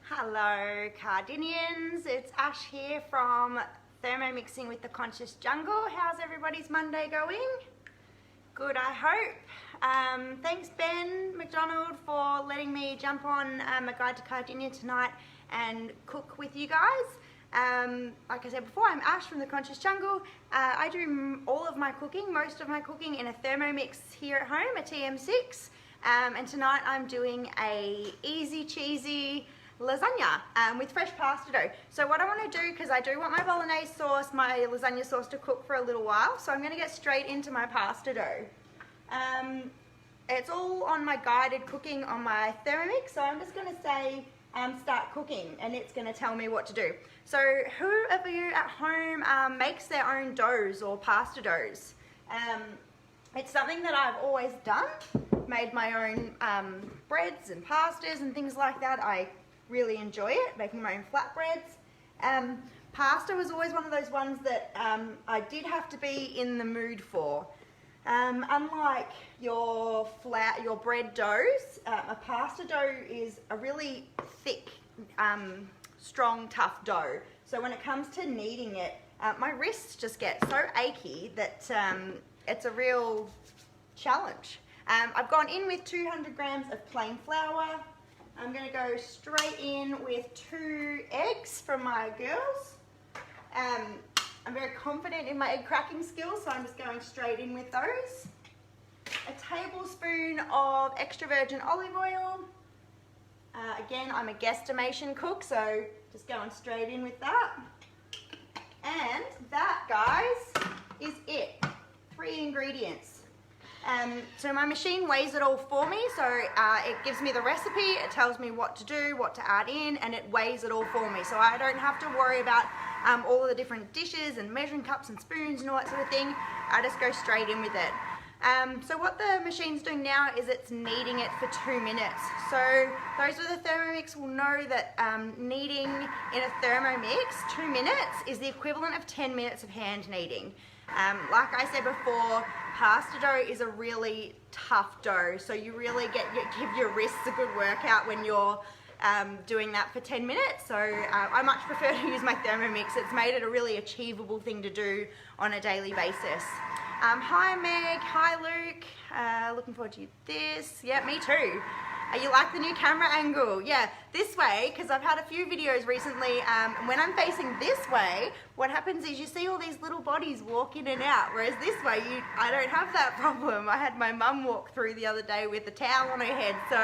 Hello Cardinians, it's Ash here from Thermomixing with the Conscious Jungle. How's everybody's Monday going? Good, I hope. Thanks Ben McDonald for letting me jump on a guide to Cardinia tonight and cook with you guys. Like I said before, I'm Ash from the Conscious Jungle. I do all of my cooking, most of my cooking in a Thermomix here at home, a TM6. And tonight I'm doing a easy cheesy lasagna with fresh pasta dough. So what I want to do, because I do want my bolognese sauce, my lasagna sauce to cook for a little while, so I'm going to get straight into my pasta dough. It's all on my guided cooking on my Thermomix, so I'm just going to say start cooking and it's going to tell me what to do. So who of you at home makes their own doughs or pasta doughs? It's something that I've always done, made my own breads and pastas and things like that. I really enjoy it, making my own flatbreads. Pasta was always one of those ones that I did have to be in the mood for. Unlike your bread doughs, a pasta dough is a really thick, strong, tough dough. So when it comes to kneading it, my wrists just get so achy that it's a real challenge. I've gone in with 200 grams of plain flour. I'm going to go straight in with 2 eggs from my girls. I'm very confident in my egg cracking skills, so I'm just going straight in with those. A tablespoon of extra virgin olive oil. Again, I'm a guesstimation cook, so just going straight in with that. And that, guys, is it. 3 ingredients. So my machine weighs it all for me, so it gives me the recipe, it tells me what to do, what to add in, and it weighs it all for me. So I don't have to worry about all of the different dishes and measuring cups and spoons and all that sort of thing. I just go straight in with it. So what the machine's doing now is it's kneading it for 2 minutes. So those with a Thermomix will know that kneading in a Thermomix, 2 minutes is the equivalent of 10 minutes of hand kneading. Like I said before, pasta dough is a really tough dough, so you really give your wrists a good workout when you're doing that for 10 minutes. So I much prefer to use my Thermomix. It's made it a really achievable thing to do on a daily basis. Hi Meg, hi Luke, looking forward to this. Yeah, me too. You like the new camera angle? Yeah, this way, because I've had a few videos recently, when I'm facing this way, what happens is you see all these little bodies walk in and out, whereas this way, I don't have that problem. I had my mum walk through the other day with a towel on her head, so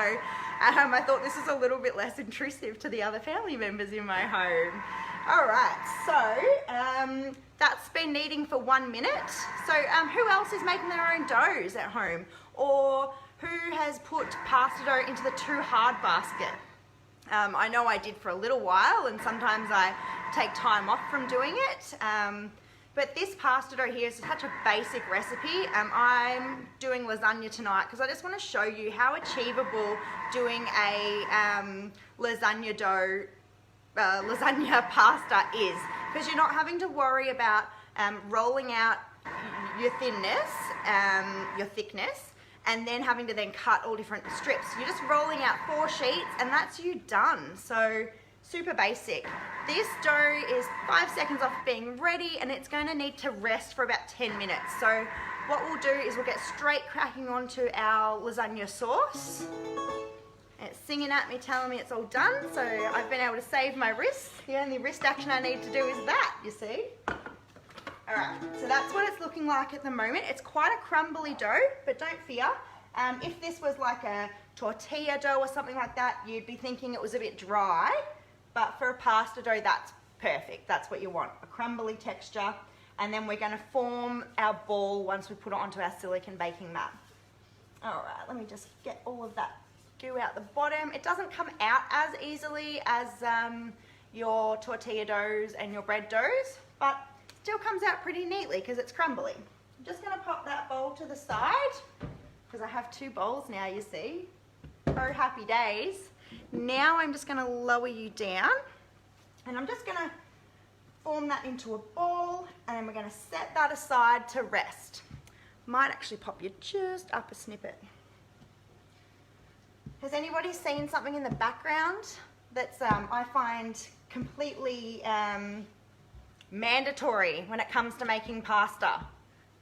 I thought this is a little bit less intrusive to the other family members in my home. All right, so that's been kneading for 1 minute. So who else is making their own doughs at home? Or who has put pasta dough into the too hard basket? I know I did for a little while, and sometimes I take time off from doing it. But this pasta dough here is such a basic recipe. I'm doing lasagna tonight because I just want to show you how achievable doing a lasagna dough, lasagna pasta is, because you're not having to worry about rolling out your thinness, your thickness, and then having to then cut all different strips. You're just rolling out 4 sheets and that's you done. So super basic. This dough is 5 seconds off being ready, and it's going to need to rest for about 10 minutes. So what we'll do is we'll get straight cracking onto our lasagna sauce. It's singing at me, telling me it's all done, so I've been able to save my wrists. The only wrist action I need to do is that, you see. Alright, so that's what it's looking like at the moment. It's quite a crumbly dough, but don't fear. If this was like a tortilla dough or something like that, you'd be thinking it was a bit dry. But for a pasta dough, that's perfect. That's what you want, a crumbly texture. And then we're going to form our ball once we put it onto our silicone baking mat. Alright, let me just get all of that goo out the bottom. It doesn't come out as easily as your tortilla doughs and your bread doughs, but still comes out pretty neatly because it's crumbly. I'm just going to pop that bowl to the side because I have 2 bowls now, you see. Oh, happy days. Now I'm just going to lower you down, and I'm just going to form that into a ball, and then we're going to set that aside to rest. Might actually pop you just up a snippet. Has anybody seen something in the background? that's I find completely mandatory when it comes to making pasta.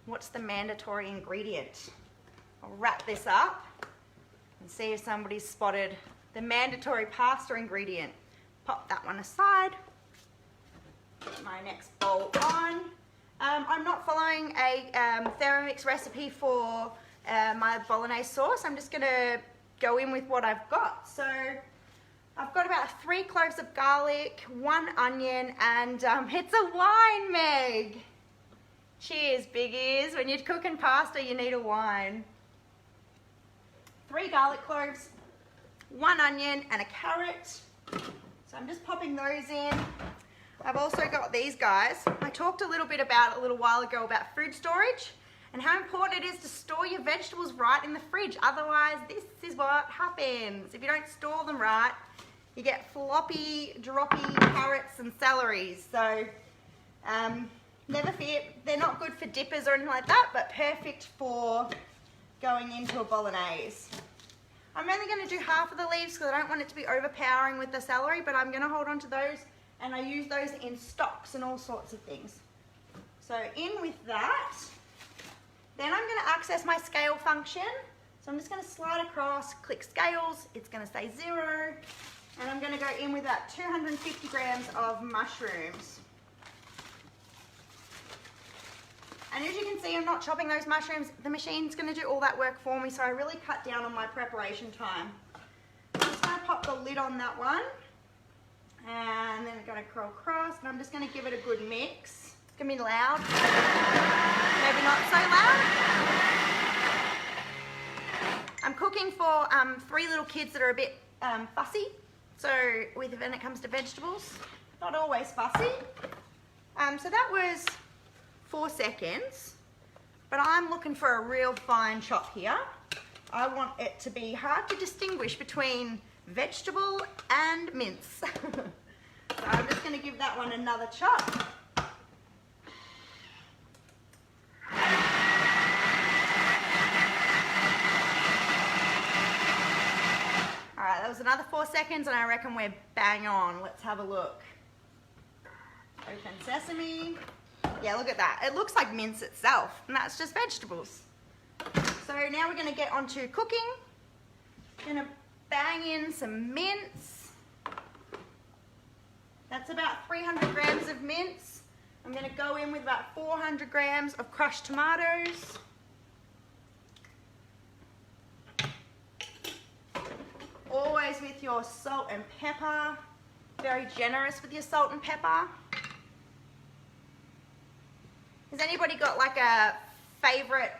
What's the mandatory ingredient? I'll wrap this up and see if somebody's spotted the mandatory pasta ingredient. Pop that one aside. Put my next bowl on. I'm not following a Thermomix recipe for my bolognese sauce. I'm just gonna go in with what I've got. So I've got about 3 cloves of garlic, 1 onion, and it's a wine, Meg. Cheers, big ears. When you're cooking pasta, you need a wine. 3 garlic cloves, 1 onion, and a carrot. So I'm just popping those in. I've also got these guys. I talked a little bit about a little while ago about food storage and how important it is to store your vegetables right in the fridge. Otherwise, this is what happens. If you don't store them right, you get floppy, droppy carrots and celeries. So never fear, they're not good for dippers or anything like that, but perfect for going into a bolognese. I'm only going to do half of the leaves because I don't want it to be overpowering with the celery, but I'm going to hold on to those, and I use those in stocks and all sorts of things. So in with that. Then I'm going to access my scale function. So I'm just going to slide across, click scales, it's going to say 0, and I'm going to go in with about 250 grams of mushrooms. And as you can see, I'm not chopping those mushrooms. The machine's going to do all that work for me, so I really cut down on my preparation time. I'm just going to pop the lid on that one. And then I'm going to curl across, and I'm just going to give it a good mix. It's going to be loud. Maybe not so loud. I'm cooking for 3 little kids that are a bit fussy. So when it comes to vegetables, not always fussy. So that was 4 seconds, but I'm looking for a real fine chop here. I want it to be hard to distinguish between vegetable and mince. So I'm just going to give that one another chop. Alright, that was another 4 seconds, and I reckon we're bang on. Let's have a look. Open sesame. Yeah, look at that. It looks like mince itself, and that's just vegetables. So now we're going to get on to cooking. Going to bang in some mince. That's about 300 grams of mince. I'm going to go in with about 400 grams of crushed tomatoes. Always with your salt and pepper. Very generous with your salt and pepper. Has anybody got like a favourite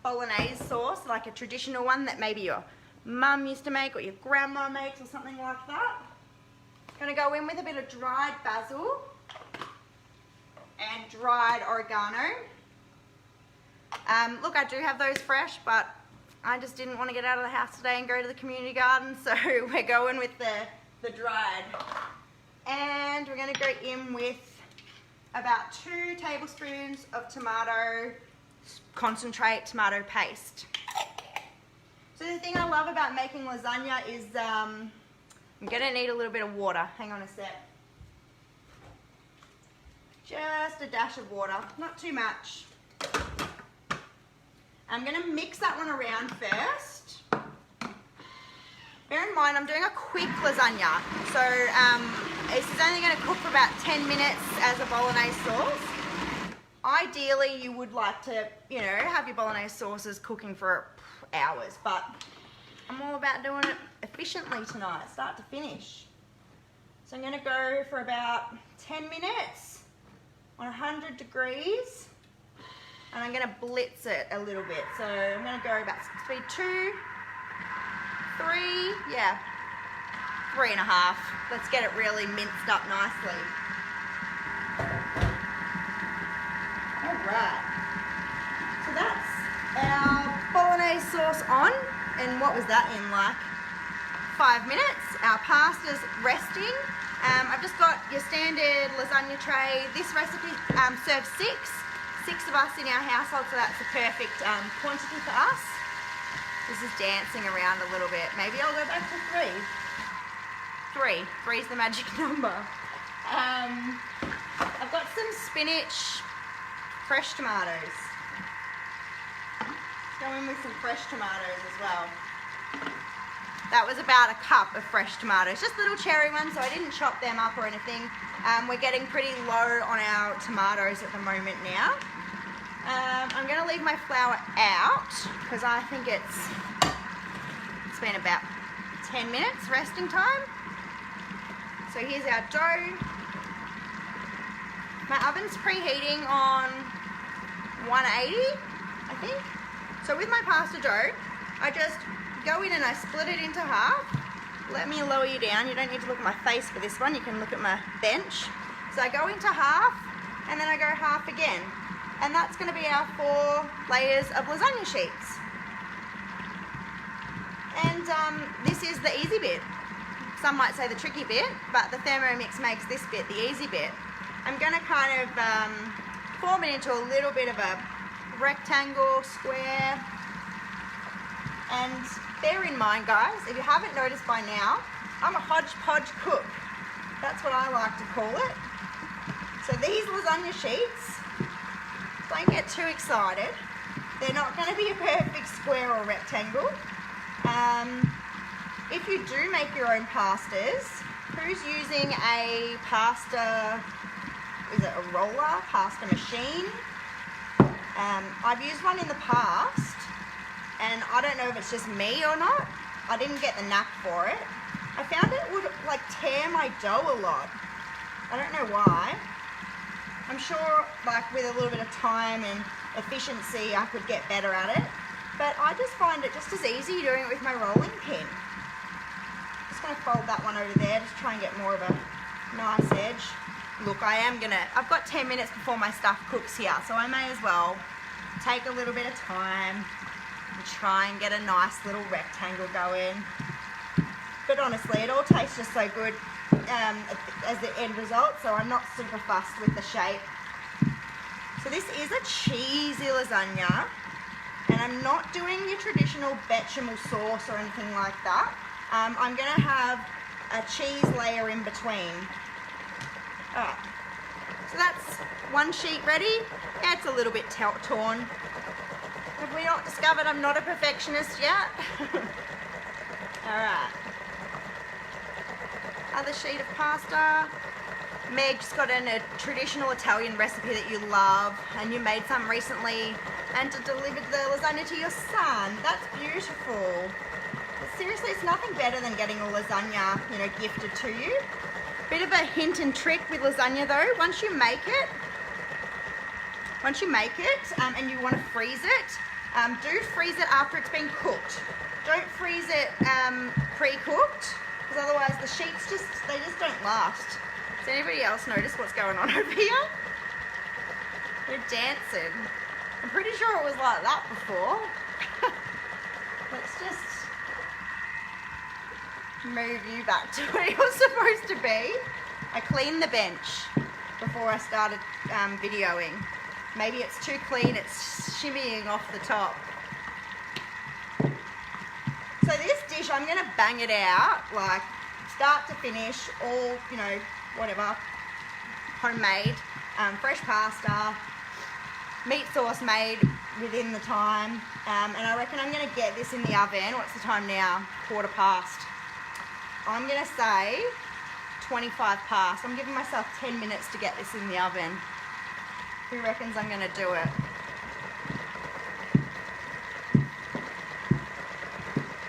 bolognese sauce, like a traditional one that maybe your mum used to make or your grandma makes or something like that? Going to go in with a bit of dried basil and dried oregano. Look, I do have those fresh, but I just didn't want to get out of the house today and go to the community garden, so we're going with the dried. And we're going to go in with about 2 tablespoons of tomato concentrate, tomato paste. So the thing I love about making lasagna is I'm going to need a little bit of water. Hang on a sec. Just a dash of water, not too much. I'm going to mix that one around first. Bear in mind, I'm doing a quick lasagna, so this is only going to cook for about 10 minutes as a bolognese sauce. Ideally, you would like to, have your bolognese sauces cooking for hours, but I'm all about doing it efficiently tonight, start to finish. So I'm going to go for about 10 minutes on 100 degrees, and I'm going to blitz it a little bit. So I'm going to go about speed 2, 3, yeah, 3.5. Let's get it really minced up nicely. Alright, so that's our bolognese sauce on, and what was that in, like 5 minutes? Our pasta's resting. I've just got your standard lasagna tray. This recipe serves 6 of us in our household, so that's a perfect quantity for us. This is dancing around a little bit. Maybe I'll go back to 3. 3. 3 is the magic number. I've got some spinach, fresh tomatoes. Let's go in with some fresh tomatoes as well. That was about a cup of fresh tomatoes, just little cherry ones, so I didn't chop them up or anything. We're getting pretty low on our tomatoes at the moment now. I'm going to leave my flour out because I think it's been about 10 minutes resting time. So here's our dough. My oven's preheating on 180, I think. So with my pasta dough, I just go in and I split it into half. Let me lower you down. You don't need to look at my face for this one. You can look at my bench. So I go into half and then I go half again. And that's going to be our 4 layers of lasagna sheets. And this is the easy bit. Some might say the tricky bit, but the Thermomix makes this bit the easy bit. I'm going to kind of form it into a little bit of a rectangle, square. And bear in mind, guys, if you haven't noticed by now, I'm a hodgepodge cook. That's what I like to call it. So these lasagna sheets, don't get too excited. They're not going to be a perfect square or rectangle. If you do make your own pastas, who's using a pasta, is it a roller, pasta machine? I've used one in the past, and I don't know if it's just me or not. I didn't get the knack for it. I found it would like tear my dough a lot. I don't know why. I'm sure like with a little bit of time and efficiency I could get better at it. But I just find it just as easy doing it with my rolling pin. Just going to fold that one over there, just try and get more of a nice edge. Look, I've got 10 minutes before my stuff cooks here, so I may as well take a little bit of time and try and get a nice little rectangle going. But honestly, it all tastes just so good as the end result, so I'm not super fussed with the shape. So this is a cheesy lasagna, and I'm not doing your traditional bechamel sauce or anything like that. I'm going to have a cheese layer in between. Alright, so that's one sheet ready. Yeah, it's a little bit torn. Have we not discovered I'm not a perfectionist yet? Alright. Other sheet of pasta. Meg just got in a traditional Italian recipe that you love, and you made some recently and delivered the lasagna to your son. That's beautiful. But seriously, it's nothing better than getting a lasagna, gifted to you. Bit of a hint and trick with lasagna though, once you make it and you want to freeze it, do freeze it after it's been cooked. Don't freeze it pre-cooked, because otherwise the sheets just don't last. Does anybody else notice what's going on over here? We're dancing. I'm pretty sure it was like that before. Let's just move you back to where you're supposed to be. I cleaned the bench before I started videoing. Maybe it's too clean, it's shimmying off the top. So this dish, I'm gonna bang it out, like start to finish, all, whatever, homemade, fresh pasta, meat sauce made within the time, and I reckon I'm gonna get this in the oven. What's the time now? 1:15. I'm gonna say 25 past. I'm giving myself 10 minutes to get this in the oven. Who reckons I'm gonna do it?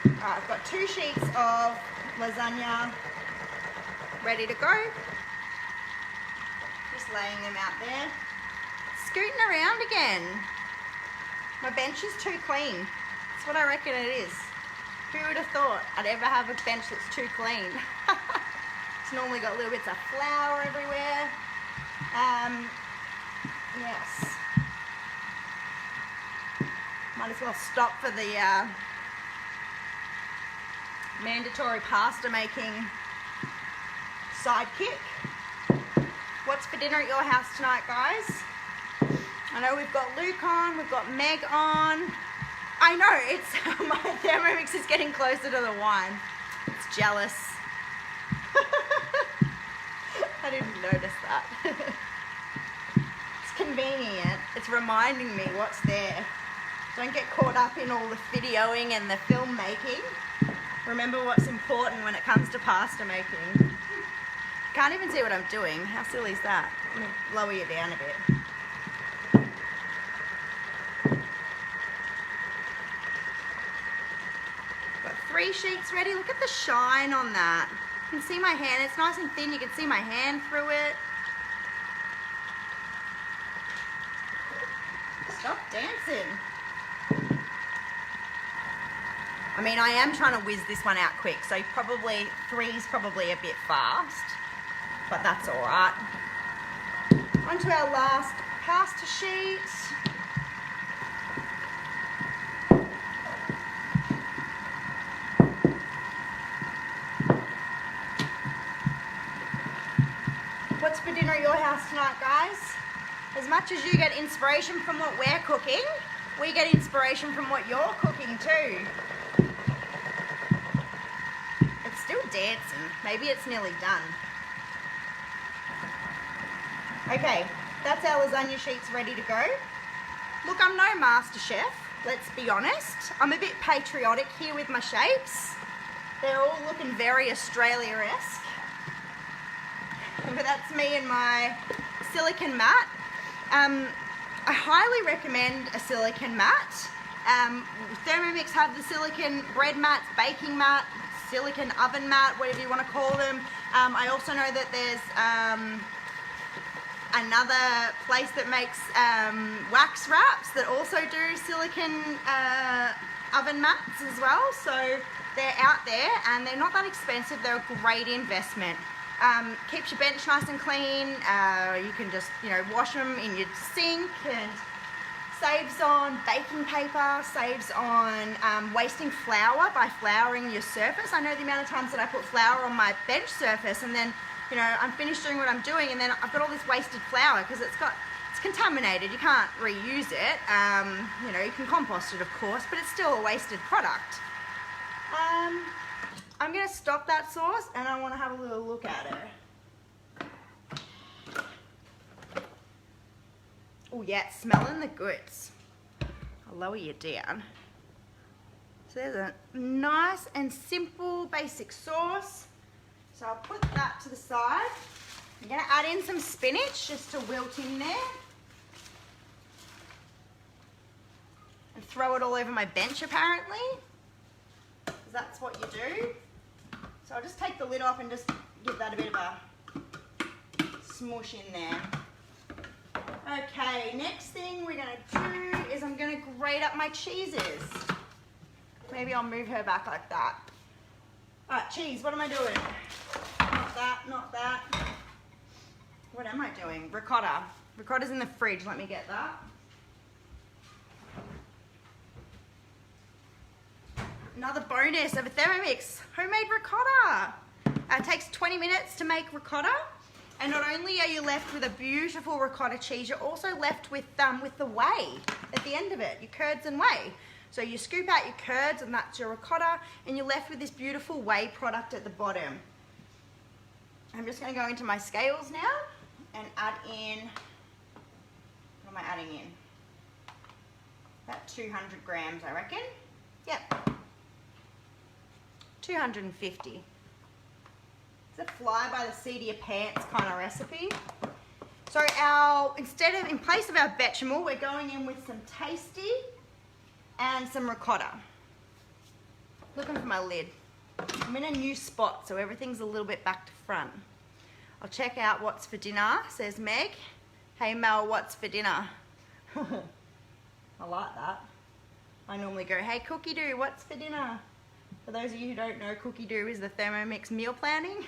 Alright, I've got 2 sheets of lasagna ready to go. Just laying them out there. Scooting around again. My bench is too clean. That's what I reckon it is. Who would have thought I'd ever have a bench that's too clean? It's normally got little bits of flour everywhere. Yes. Might as well stop for the mandatory pasta making sidekick. What's for dinner at your house tonight, guys? I know we've got Luke on, we've got Meg on. I know, it's my Thermomix is getting closer to the wine. It's jealous. reminding me what's there. Don't get caught up in all the videoing and the filmmaking. Remember what's important when it comes to pasta making. Can't even see what I'm doing. How silly is that? Let me lower you down a bit. Got 3 sheets ready. Look at the shine on that. You can see my hand. It's nice and thin. You can see my hand through it. Stop dancing. I mean, I am trying to whiz this one out quick, so probably 3 is probably a bit fast, but that's all right. On to our last pasta sheet. What's for dinner at your house tonight, guys? As much as you get inspiration from what we're cooking, we get inspiration from what you're cooking too. It's still dancing. Maybe it's nearly done. Okay, that's our lasagna sheets ready to go. Look, I'm no master chef, let's be honest. I'm a bit patriotic here with my shapes. They're all looking very Australia-esque. But that's me and my silicone mat. I highly recommend a silicone mat. Thermomix have the silicone bread mats, baking mat, silicone oven mat, whatever you want to call them. I also know that there's another place that makes wax wraps that also do silicone oven mats as well. So they're out there and they're not that expensive. They're a great investment. Keeps your bench nice and clean. You can just, wash them in your sink, and saves on baking paper, saves on wasting flour by flouring your surface. I know the amount of times that I put flour on my bench surface and then, I'm finished doing what I'm doing and then I've got all this wasted flour because it's contaminated. You can't reuse it. You can compost it, of course, but it's still a wasted product. I'm going to stop that sauce and I want to have a little look at it. Oh yeah, it's smelling the goods. I'll lower you down. So there's a nice and simple basic sauce. So I'll put that to the side. I'm going to add in some spinach just to wilt in there. And throw it all over my bench apparently. Because that's what you do. So I'll just take the lid off and just give that a bit of a smush in there. Okay, next thing we're going to do is I'm going to grate up my cheeses. Maybe I'll move her back like that. Alright, cheese, what am I doing? Not that, not that. What am I doing? Ricotta. Ricotta's in the fridge, let me get that. Another bonus of a Thermomix, homemade ricotta. It takes 20 minutes to make ricotta, and not only are you left with a beautiful ricotta cheese, you're also left with the whey at the end of it, your curds and whey. So you scoop out your curds and that's your ricotta, and you're left with this beautiful whey product at the bottom. I'm just going to go into my scales now and add in, what am I adding in? About 200 grams, I reckon. Yep. 250. It's a fly by the seat of your pants kind of recipe. So in place of our bechamel, we're going in with some tasty and some ricotta. Looking for my lid. I'm in a new spot, so everything's a little bit back to front. I'll check out what's for dinner, says Meg. Hey Mel, what's for dinner? I like that. I normally go, hey Cookie Doo, what's for dinner? For those of you who don't know, Cookie Doo is the Thermomix meal planning.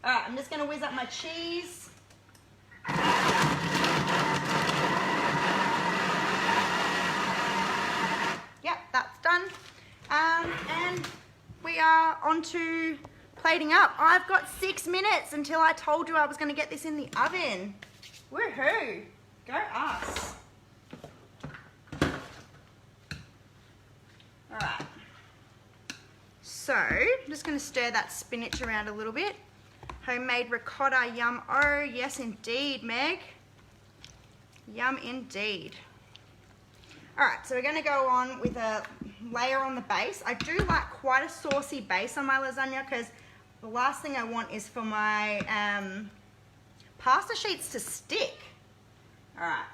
Alright, I'm just going to whiz up my cheese. Yep, that's done. And we are on to plating up. I've got 6 minutes until I told you I was going to get this in the oven. Woohoo! Go us. Alright. So, I'm just going to stir that spinach around a little bit. Homemade ricotta, yum. Oh, yes indeed, Meg. Yum indeed. All right, so we're gonna go on with a layer on the base. I do like quite a saucy base on my lasagna because the last thing I want is for my pasta sheets to stick. All right,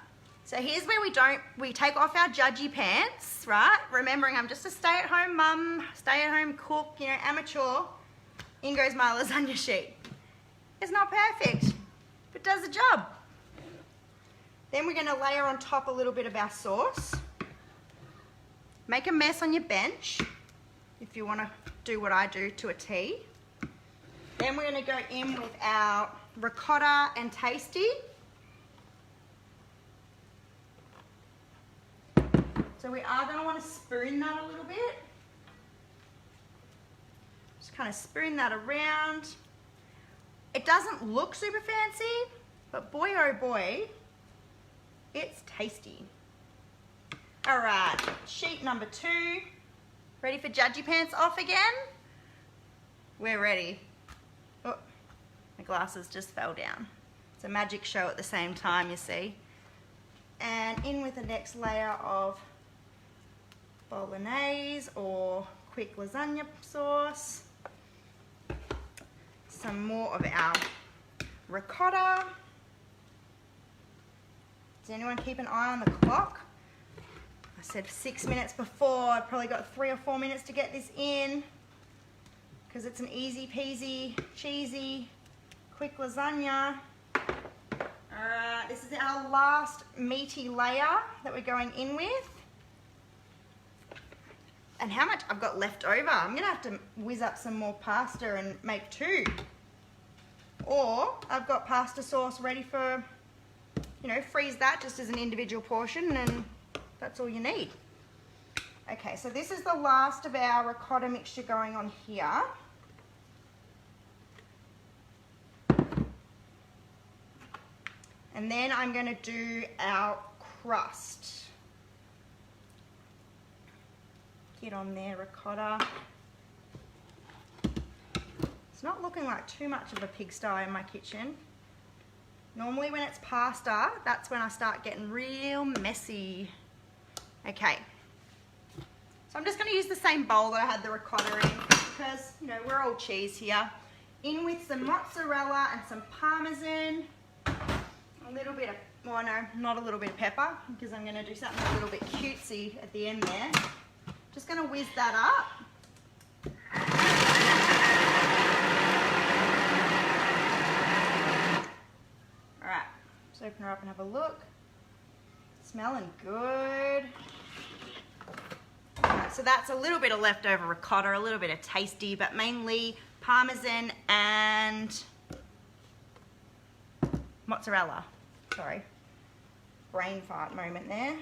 so here's where we take off our judgy pants, right? Remembering I'm just a stay-at-home mum, stay-at-home cook, you know, amateur. In goes my lasagna sheet. It's not perfect, but does the job. Then we're gonna layer on top a little bit of our sauce. Make a mess on your bench if you wanna do what I do to a T. Then we're gonna go in with our ricotta and tasty. So we are gonna wanna spoon that a little bit. Just kind of spoon that around. It doesn't look super fancy, but boy oh boy, it's tasty. All right, sheet number 2. Ready for judgy pants off again? We're ready. Oh, my glasses just fell down. It's a magic show at the same time, you see. And in with the next layer of bolognese or quick lasagna sauce. Some more of our ricotta. Does anyone keep an eye on the clock? I said 6 minutes before. I've probably got 3 or 4 minutes to get this in because it's an easy peasy, cheesy, quick lasagna. Alright, this is our last meaty layer that we're going in with. And how much I've got left over. I'm gonna have to whiz up some more pasta and make 2. Or I've got pasta sauce ready for, you know, freeze that just as an individual portion and that's all you need. Okay, so this is the last of our ricotta mixture going on here. And then I'm going to do our crust. Get on there, ricotta. It's not looking like too much of a pigsty in my kitchen. Normally when it's pasta, that's when I start getting real messy. Okay, so I'm just going to use the same bowl that I had the ricotta in because, you know, we're all cheese here. In with some mozzarella and some parmesan, a little bit of, well no, not a little bit of pepper because I'm going to do something a little bit cutesy at the end there. Just going to whiz that up. All right, just open her up and have a look. Smelling good. Right, so that's a little bit of leftover ricotta, a little bit of tasty, but mainly parmesan and mozzarella. Sorry, brain fart moment there.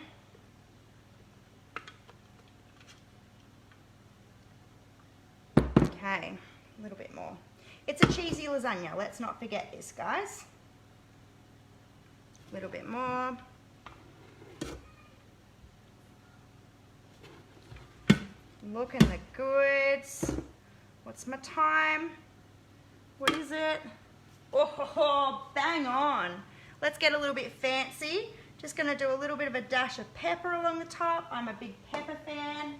Okay, a little bit more. It's a cheesy lasagna, let's not forget this, guys. A little bit more. Looking the goods. What's my time? What is it? Oh, bang on. Let's get a little bit fancy. Just gonna do a little bit of a dash of pepper along the top. I'm a big pepper fan.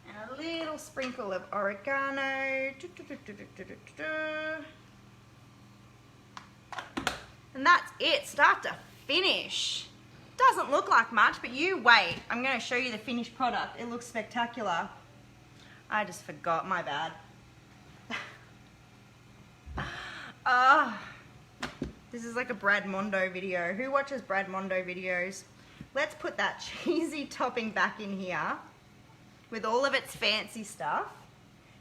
And a little sprinkle of oregano. And that's it, start to finish. Doesn't look like much, but you wait. I'm gonna show you the finished product. It looks spectacular. I just forgot, my bad. This is like a Brad Mondo video. Who watches Brad Mondo videos? Let's put that cheesy topping back in here with all of its fancy stuff.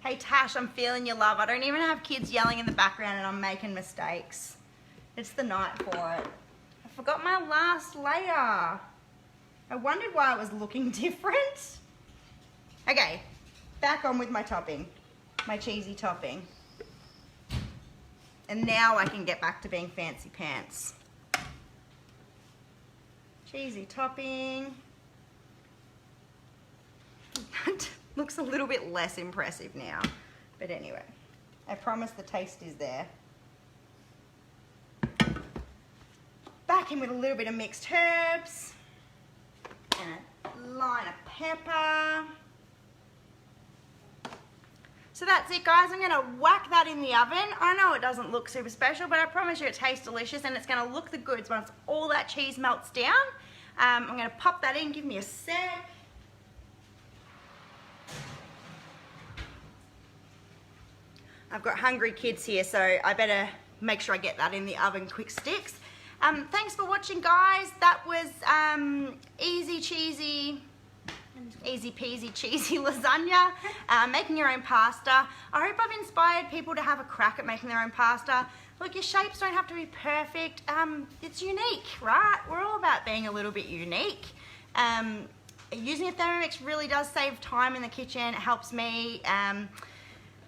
Hey Tash, I'm feeling your love. I don't even have kids yelling in the background and I'm making mistakes. It's the night for it. I forgot my last layer. I wondered why it was looking different. Okay, back on with my topping, my cheesy topping. And now I can get back to being fancy pants. Cheesy topping. That looks a little bit less impressive now. But anyway, I promise the taste is there. Back Back in with a little bit of mixed herbs and a line of pepper. So that's it, guys. I'm gonna whack that in the oven. I know it doesn't look super special, but I promise you it tastes delicious and it's gonna look the goods once all that cheese melts down. I'm gonna pop that in, give me a sec. I've got hungry kids here, so I better make sure I get that in the oven quick sticks. Thanks for watching, guys. That was easy peasy cheesy lasagna, making your own pasta. I hope I've inspired people to have a crack at making their own pasta. Look, your shapes don't have to be perfect. It's unique, right? We're all about being a little bit unique. Using a Thermomix really does save time in the kitchen. It helps me,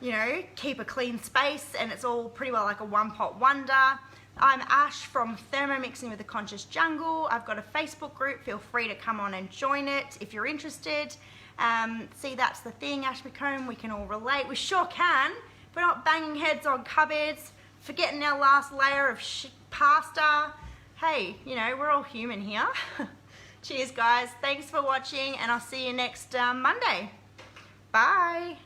you know, keep a clean space, and it's all pretty well like a one-pot wonder. I'm Ash from Thermomixing with the Conscious Jungle. I've got a Facebook group. Feel free to come on and join it if you're interested. See, that's the thing, Ash McComb, we can all relate. We sure can. We're not banging heads on cupboards, forgetting our last layer of pasta. Hey, you know, we're all human here. Cheers, guys. Thanks for watching, and I'll see you next Monday. Bye.